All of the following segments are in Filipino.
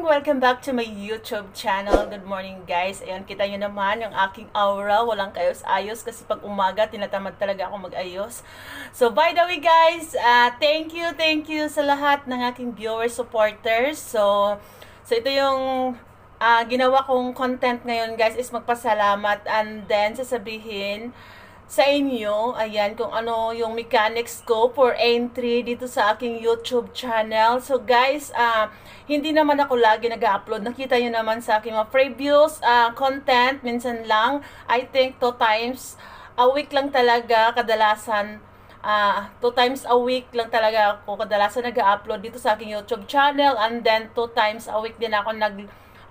Welcome back to my YouTube channel. Good morning guys. Ayan, kita nyo naman yung aking aura. Walang kayos-ayos kasi pag umaga, tinatamad talaga ako mag-ayos. So by the way guys, thank you sa lahat ng aking viewers, supporters. So ito yung ginawa kong content ngayon guys, is magpasalamat and then sasabihin sa inyo, ayan, kung ano yung mechanics ko for entry dito sa aking YouTube channel. So guys, hindi naman ako lagi nag-upload. Nakita nyo naman sa aking mga previous content, minsan lang, I think 2 times a week lang talaga, kadalasan 2 times a week lang talaga ako kadalasan nag-upload dito sa aking YouTube channel, and then 2 times a week din ako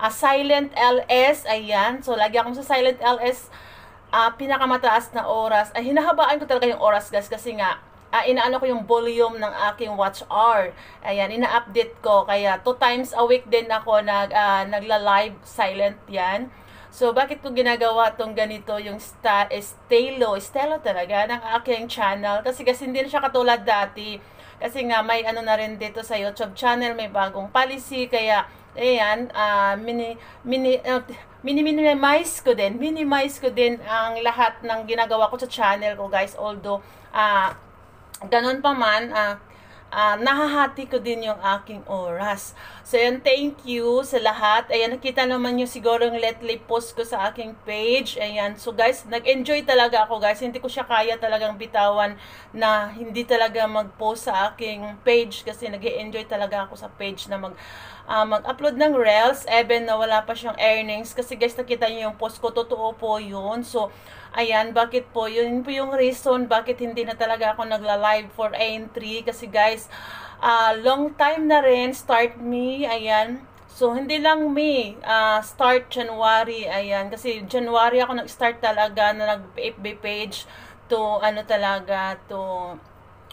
silent LS, ayan. So lagi akong sa silent LS, pinakamataas na oras. Hinahabaan ko talaga yung oras guys kasi nga inaano ko yung volume ng aking watch hour. Ayan, ina-update ko. Kaya 2 times a week din ako nagla-live silent yan. So, bakit ko ginagawa tong ganito, yung estilo talaga ng aking channel. Kasi hindi na siya katulad dati. Kasi nga may ano na rin dito sa YouTube channel, may bagong policy. Kaya, ayan, minimize ko din ang lahat ng ginagawa ko sa channel ko guys. Although, ganun pa man, nahahati ko din yung aking oras. So, yan, thank you sa lahat. Ayan, nakita naman nyo siguro yung lately post ko sa aking page. Ayan, so guys, nag-enjoy talaga ako guys. Hindi ko siya kaya talagang bitawan na hindi talaga mag-post sa aking page kasi nag-enjoy talaga ako sa page na mag-upload ng reels, even na wala pa siyang earnings. Kasi guys, nakita nyo yung post ko, totoo po yun. So, ayan, bakit po? Yun po yung reason bakit hindi na talaga ako nagla-live for entry. Kasi guys, long time na rin, start me, ayan. So, hindi lang me, start January, ayan. Kasi January ako nag-start talaga na nag-FB page to, to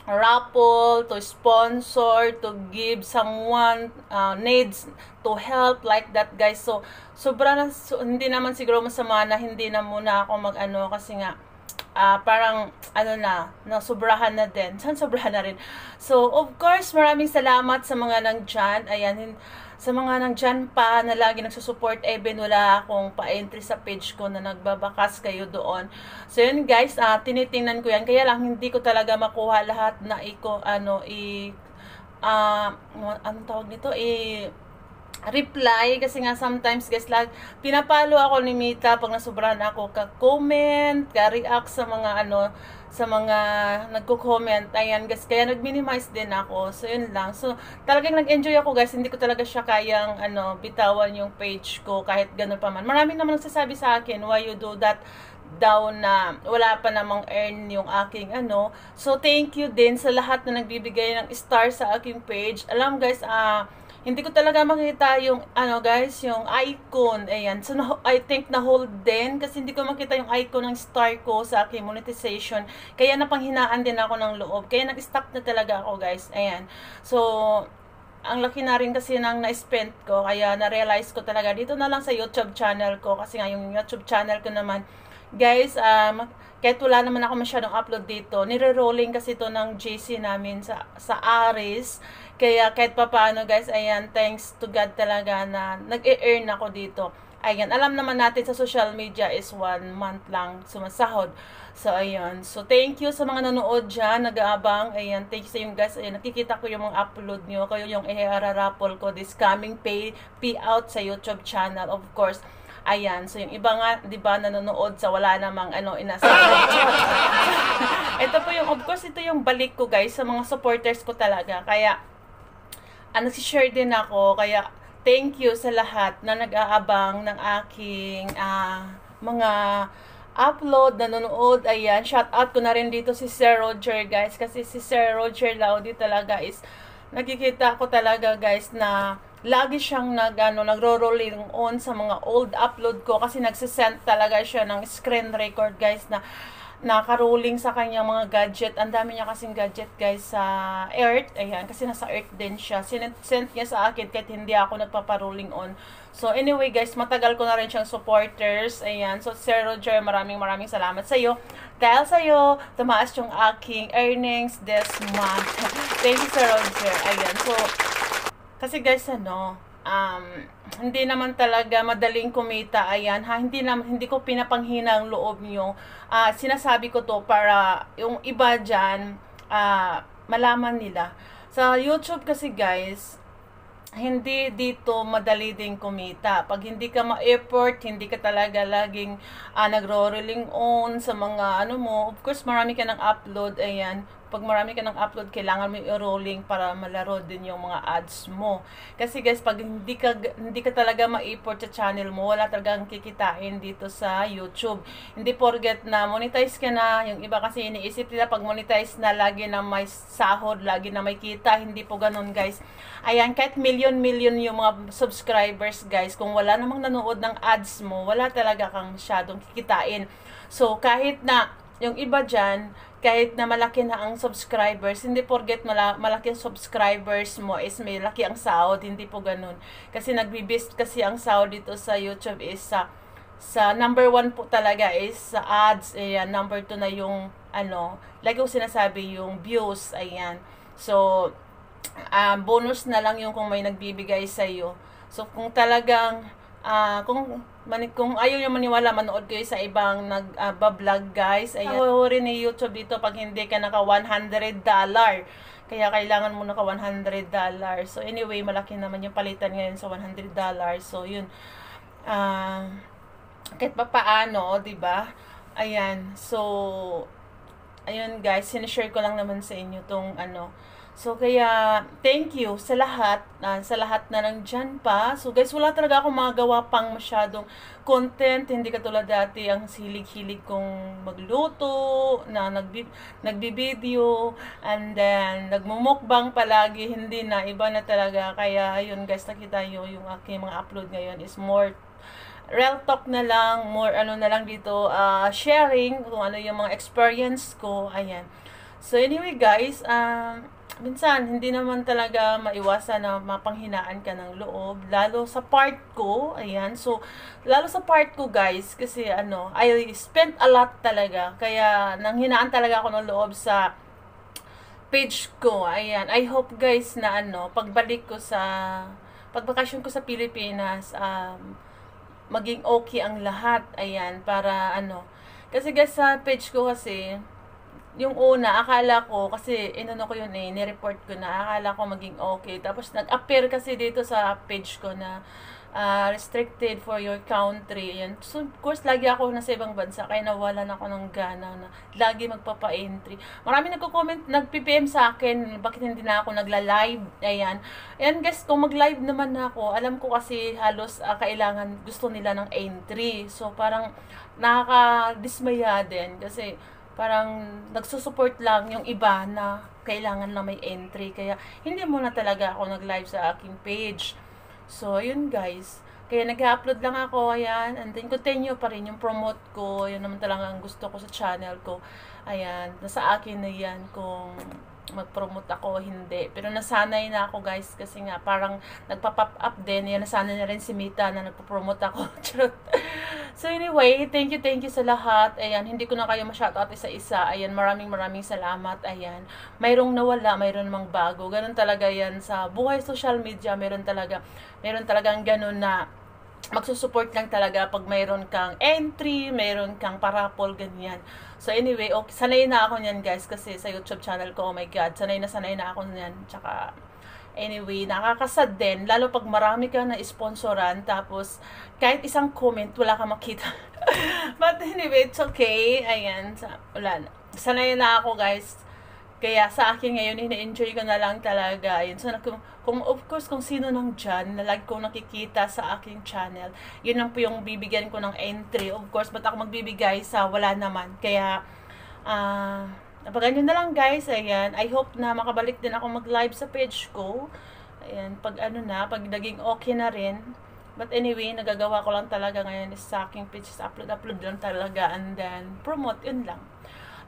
raffle, to sponsor, to give someone needs to help like that guys. So hindi naman siguro masama na hindi na muna ako kasi nga parang sobrahan na din. Sobrahan na rin. So of course, maraming salamat sa mga nandyan. Ayan, sa mga nandyan pa na lagi nagsusupport, even wala akong pa-entry sa page ko na nagbabakas kayo doon. So yun guys, tinitingnan ko yan. Kaya lang hindi ko talaga makuha lahat na anong tawag nito? Reply kasi nga sometimes guys, pinapalo ako ni Mita pag nasubrahan ako ka-comment, ka-react sa mga sa mga nagko-comment. Ayan guys, kaya nag-minimize din ako. So yun lang. So talagang nag-enjoy ako guys. Hindi ko talaga siya kayang bitawan yung page ko kahit gano'n pa man. Maraming naman nagsasabi sa akin, why you do that daw na wala pa namang earn yung aking So thank you din sa lahat na nagbibigay ng star sa aking page. Alam guys, hindi ko talaga makita yung guys, yung icon. Ayan. So I think na hold din kasi hindi ko makita yung icon ng star ko sa aking monetization. Kaya napanghinaan din ako ng loob. Kaya nag-stop na talaga ako guys. Ayan. So ang laki na rin kasi nang na-spend ko. Kaya na-realize ko talaga dito na lang sa YouTube channel ko. Kasi nga yung YouTube channel ko naman guys, kahit wala naman ako masyadong upload dito, nire-rolling kasi ito ng JC namin sa Aris. Kaya kahit pa paano guys, ayan, thanks to God talaga na nag-e-earn ako dito. Ayan, alam naman natin sa social media is 1 month lang sumasahod. So, ayan. So, thank you sa mga nanood dyan, nag-aabang. Ayan, thank you sa inyo guys. Ayan, nakikita ko yung mga upload nyo. Kayo yung i-raffle ko this coming payout sa YouTube channel, of course. Ayan, so yung iba nga, di ba, nanonood sa wala namang inasabi. Ito po yung, of course, ito yung balik ko guys sa mga supporters ko talaga. Kaya, nagsishare din ako. Kaya, thank you sa lahat na nag-aabang ng aking mga upload, nanonood. Ayan, shout out ko na rin dito si Sir Roger guys. Kasi si Sir Roger Laudi talaga is, nakikita ko talaga guys na lagi siyang nagro-rolling on sa mga old upload ko kasi nagsisend talaga siya ng screen record guys na naka-rolling sa kanyang mga gadget. Ang dami niya kasing gadget guys sa Earth. Ayan, kasi nasa Earth din siya. Send niya sa akin kahit hindi ako nagpapa-rolling on. So anyway guys, matagal ko na rin siyang supporters. Ayan, so Sir Roger, maraming salamat sa iyo. Dahil sa iyo, tumaas yung aking earnings this month. Thank you Sir Roger. Ayan, so kasi guys, hindi naman talaga madaling kumita. Ayan, ha, hindi ko pinapanghina ang loob nyo. Sinasabi ko to para yung iba dyan, malaman nila. Sa YouTube kasi guys, hindi dito madali din kumita. Pag hindi ka ma-effort, hindi ka talaga laging nagro-rolling on sa mga ano mo. Of course, marami ka ng upload. Ayan. Pag marami ka ng upload, kailangan mo i-rolling para malaro din yung mga ads mo. Kasi guys, pag hindi ka talaga ma-effort sa channel mo, wala talagang kikitain dito sa YouTube. Hindi forget na monetize ka na. Yung iba kasi iniisip nila pag monetize na, lagi na may sahod, lagi na may kita. Hindi po ganun guys. Ayan, kahit million yung mga subscribers guys, kung wala namang nanood ng ads mo, wala talaga kang masyadong kikitain. So, kahit na yung iba dyan, kahit na malaki na ang subscribers, hindi forget malaki ang subscribers mo is may laki ang sahod, hindi po ganun. Kasi nagbi-base kasi ang sahod dito sa YouTube is sa number 1 po talaga is sa ads, ayan, number 2 na yung like yung sinasabi, yung views, ayan. So, bonus na lang yung kung may nagbibigay sa iyo. So, kung talagang kung ayaw nyo maniwala, manood kayo sa ibang nag-vlog guys. Ayan. Rin ni YouTube dito pag hindi ka naka $100. Kaya kailangan mo naka $100. So anyway, malaki naman yung palitan ngayon sa $100. So yun. Kahit pa paano, 'di ba? Ayan. So ayun guys, sinishare ko lang naman sa inyo tong So, kaya, thank you sa lahat na nandyan pa. So, guys, wala talaga akong magawa pang masyadong content. Hindi katulad dati ang hilig-hilig kong magluto, na nagbi-video, and then, nagmumukbang palagi. Hindi na, iba na talaga. Kaya, ayun guys, nakita nyo yung aking mga upload ngayon is more real talk na lang, more na lang dito, sharing kung ano yung mga experience ko. Ayan. So, anyway guys, minsan, hindi naman talaga maiwasan na mapanghinaan ka ng loob. Lalo sa part ko, ayan. So, lalo sa part ko, guys, kasi I spent a lot talaga. Kaya, nanghinaan talaga ako ng loob sa page ko. Ayan. I hope, guys, na pagbakasyon ko sa Pilipinas, maging okay ang lahat. Ayan. Para, kasi, guys, sa page ko kasi, yung una, akala ko, kasi ko yun nireport ko na, akala ko maging okay. Tapos nag-appear kasi dito sa page ko na restricted for your country. Yan. So, of course, lagi ako nasa ibang bansa, kaya nawalan ako ng gana na lagi magpapa-entry. Marami nagko-comment, nag-PPM sa akin, bakit hindi na ako nagla-live. Ayan. Ayan guys, kung mag-live naman ako, alam ko kasi halos kailangan, gusto nila ng entry. So, parang nakaka-dismaya din kasi parang nagsusupport lang yung iba na kailangan lang may entry. Kaya hindi muna talaga ako nag-live sa aking page. So, yun guys. Kaya nag-upload lang ako, ayan. And then, continue pa rin yung promote ko. Yun naman talaga ang gusto ko sa channel ko. Ayan. Nasa akin na yan kung mag-promote ako, hindi. Pero nasanay na ako guys kasi nga parang nagpa-pop up din. Yan, nasanay na rin si Mita na nagpo-promote ako. So anyway, thank you sa lahat. Ayan, hindi ko na kayo ma-shoutout isa-isa. Ayan, maraming salamat. Ayan, mayroong nawala, mayroon mang bago. Ganun talaga yan sa buhay social media. Meron talagang ganun na magsusupport lang talaga pag mayroon kang entry, mayroon kang parapol, ganyan. So anyway, okay, sanay na ako niyan guys kasi sa YouTube channel ko, oh my god, sanay na ako niyan. Tsaka anyway, nakakasad din, lalo pag marami ka na sponsoran, tapos kahit isang comment, wala kang makita. But anyway, it's okay. Ayan, wala na. Sanay na ako guys. Kaya sa akin ngayon, ina-enjoy ko na lang talaga. Yun. So, of course, kung sino nang dyan, na lagi kong nakikita sa aking channel, yun lang po yung bibigyan ko ng entry. Of course, ba't ako magbibigay sa wala naman? Kaya, napaganyan na lang guys. Ayan. I hope na makabalik din ako mag-live sa page ko. Ayan. Pag pag naging okay na rin. But anyway, nagagawa ko lang talaga ngayon is sa aking page. Upload lang talaga. And then, promote. Yun lang.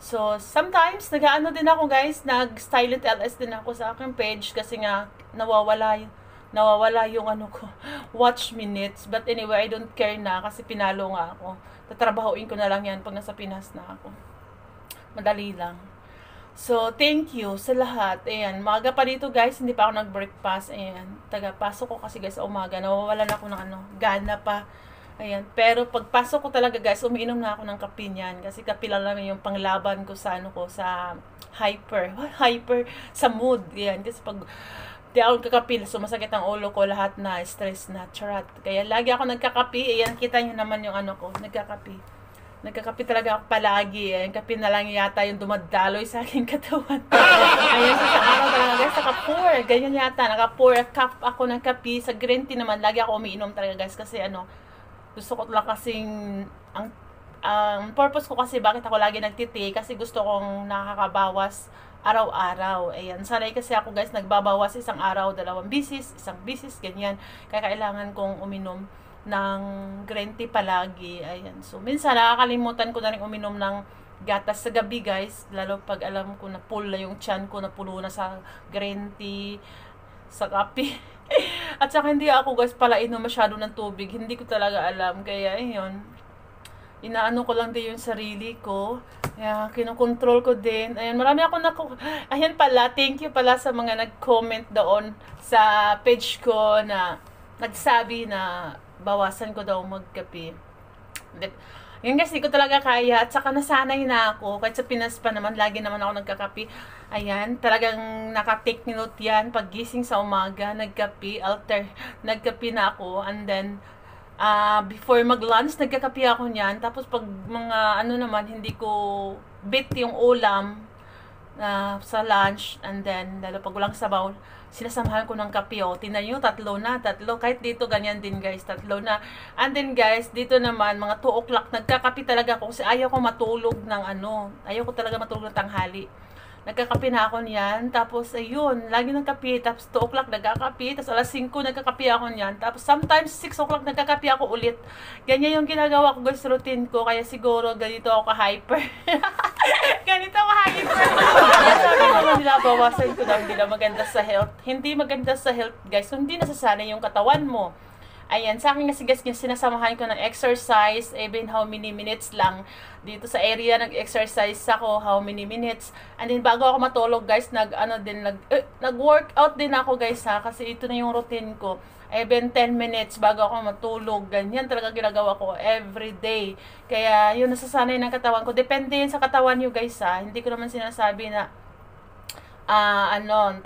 So, sometimes, nag-ano din ako guys, nag-silent LS din ako sa aking page kasi nga, nawawala yung ko, watch minutes. But anyway, I don't care na kasi pinalo nga ako. Tatrabahuin ko na lang yan pag nasa Pinas na ako. Madali lang. So, thank you sa lahat. Ayan, maaga pa dito guys, hindi pa ako nag-breakfast. Ayan, pasok ko kasi guys sa umaga, nawawalan ako ng gana pa. Ayan, pero pagpasok ko talaga guys, umiinom na ako ng kape niyan. Kasi kape lang naman yung panglaban ko sa sa hyper, sa mood. Ayan, kasi pag di ako nagkakape, sumasakit ang ulo ko, lahat na, stress na, charat. Kaya lagi ako nagkakape. Ayan, kita nyo naman yung ko, nagkakape. Nagkakape talaga ako palagi. Ayan, kape na lang yata yung dumadaloy sa aking katawan. Ayan, sa araw talaga guys, naka-pour. Ganyan yata, naka-pour a cup ako ng kape. Sa green tea naman, lagi ako umiinom talaga guys. Kasi gusto ko lang kasing, ang purpose ko kasi bakit ako lagi nagtiti, kasi gusto kong nakakabawas araw-araw. Ayan, sanay kasi ako guys, nagbabawas isang araw, 2 bisis, isang bisis, ganyan. Kaya kailangan kong uminom ng green tea palagi. Ayan. So, minsan nakakalimutan ko na rin uminom ng gatas sa gabi, guys. Lalo pag alam ko na full na yung tiyan ko, na pulo na sa green tea, sa kape. At saka hindi ako, guys, pala inom masyado ng tubig. Hindi ko talaga alam. Kaya, ayun. Inaano ko lang din yung sarili ko. Kaya, kinokontrol ko din. Ayan, marami ako ayan pala, thank you pala sa mga nag-comment doon sa page ko na nagsabi na bawasan ko daw magkape. Yun guys, di ko talaga kaya. At saka nasanay na ako. Kahit sa Pinas pa naman, lagi naman ako nagkakape. Ayan, talagang nakatake note yan. Pag gising sa umaga, nagkape. Nagkape na ako. And then, before mag-lunch, nagkakape ako niyan. Tapos pag mga naman, hindi ko bit yung ulam sa lunch. And then, lalo pag walang sabaw, sinasamahan ko ng kape. Tingnan nyo, tatlo. Kahit dito, ganyan din guys, 3 na. And then guys, dito naman, mga 2 o'clock, nagkakape talaga ako kasi ayaw ko matulog ng ayaw ko talaga matulog ng tanghali. Nagkakape na ako niyan. Tapos, ayun, lagi ng kape. Tapos, 2 o'clock nagkakape. Tapos, alas 5 nagkakape ako niyan. Tapos, sometimes, 6 o'clock nagkakape ako ulit. Ganyan yung ginagawa ko, guys, routine ko. Kaya siguro, ganito ako ka-hyper. Ganito ako hyper. Kaya sabi naman nila, bawasan ko daw, hindi na maganda sa health. Hindi maganda sa health, guys. Hindi nasasanay yung katawan mo. Ayan, sa akin kasi guys, sinasamahan ko ng exercise, even how many minutes lang. Dito sa area, nag-exercise ako, how many minutes. And then, bago ako matulog guys, nag-workout din ako guys ha, kasi ito na yung routine ko. Even 10 minutes bago ako matulog. Ganyan talaga ginagawa ko every day. Kaya, yun, nasasanay ng katawan ko. Depende yun sa katawan nyo guys ha. Hindi ko naman sinasabi na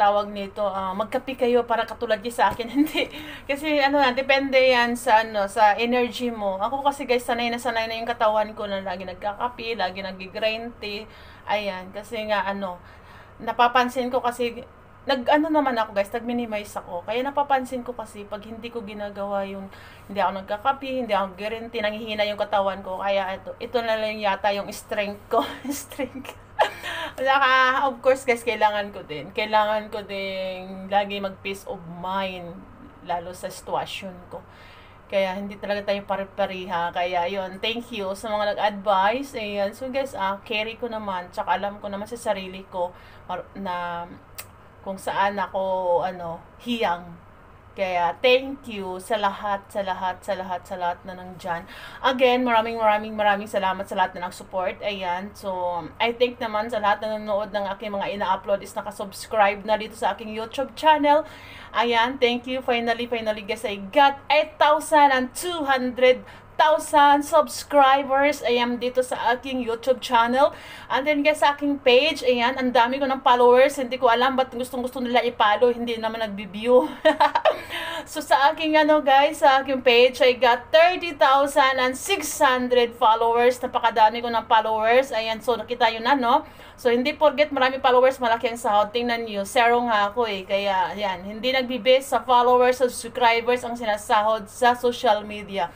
tawag nito, magkape kayo para katulad niya sa akin. Hindi. Kasi depende yan sa sa energy mo. Ako kasi guys, sanay na yung katawan ko na lagi nagkakape, lagi nag-green tea. Ayan, kasi nga napapansin ko kasi naman ako guys, nag-minimize ako. Kaya napapansin ko kasi pag hindi ko ginagawa yung, hindi ako nagkakape, hindi ako green tea, nanghihina yung katawan ko. Kaya ito na lang yata yung strength ko. Of course guys, kailangan ko din lagi mag-peace of mind, lalo sa sitwasyon ko. Kaya hindi talaga tayo pare-pareha. Kaya yun, thank you sa mga nag-advise. Ayan, so guys, carry ko naman, tsaka alam ko naman sa sarili ko na kung saan ako hiyang. Kaya thank you sa lahat na nandyan. Again, maraming salamat sa lahat na nag-support. Ayan, so I think naman sa lahat na nanonood ng aking mga ina-upload is nakasubscribe na dito sa aking YouTube channel. Ayan, thank you. Finally guys, I got 8,200 subscribers. Ayan, dito sa aking YouTube channel. And then guys, sa aking page, ayan, ang dami ko ng followers. Hindi ko alam ba't gustong-gusto nila i-follow, hindi naman nag-view. So sa aking guys, sa aking page, I got 30,600 followers. Napakadami ko ng followers. Ayan, so nakita yun na, no? So hindi forget, marami followers, malaki ang sahod. Tingnan nyo, 0 nga ako eh. Kaya, ayan, hindi nagbi-base sa followers, sa subscribers ang sinasahod sa social media.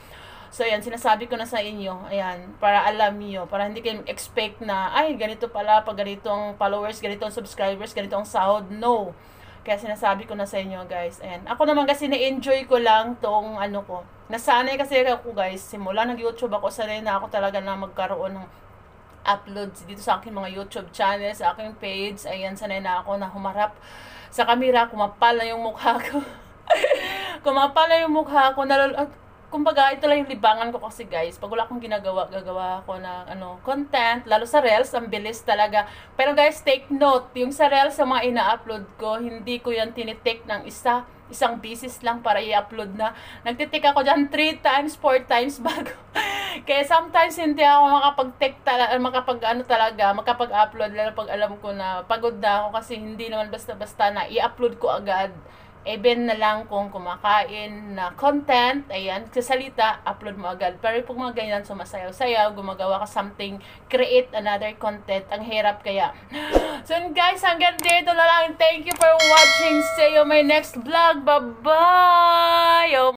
So, ayan, sinasabi ko na sa inyo, ayan, para alam niyo, para hindi kayo expect na, ay, ganito pala, pag ganito ang followers, ganito ang subscribers, ganito ang sahod. No. Kaya sinasabi ko na sa inyo, guys. Ayan, ako naman kasi na-enjoy ko lang tong ko. Nasanay kasi ako, guys, simula nag-YouTube ako, sanay na ako talaga na magkaroon ng uploads dito sa aking mga YouTube channel, sa aking page. Ayan, sanay na ako na humarap sa camera, kumapal na yung mukha ko. Kumapal na yung mukha ko, kumbaga, ito lang yung libangan ko kasi guys. Pag wala akong ginagawa, gagawa ako ng content. Lalo sa Reels, ang bilis talaga. Pero guys, take note, yung sa Reels, sa mga ina-upload ko, hindi ko yan tinitake ng isang bisis lang para i-upload na. Nagtitake ako dyan 3 times, 4 times bago. Kaya sometimes hindi ako makapag-upload, lalo pag alam ko na pagod na ako kasi hindi naman basta-basta na i-upload ko agad. Even na lang kung kumakain na content, ayan, sasalita, upload mo agad. Pero pag mga ganyan, sumasayaw-sayaw, gumagawa ka something, create another content, ang hirap kaya. So guys, hanggang dito na lang. Thank you for watching. See you my next vlog. Bye-bye!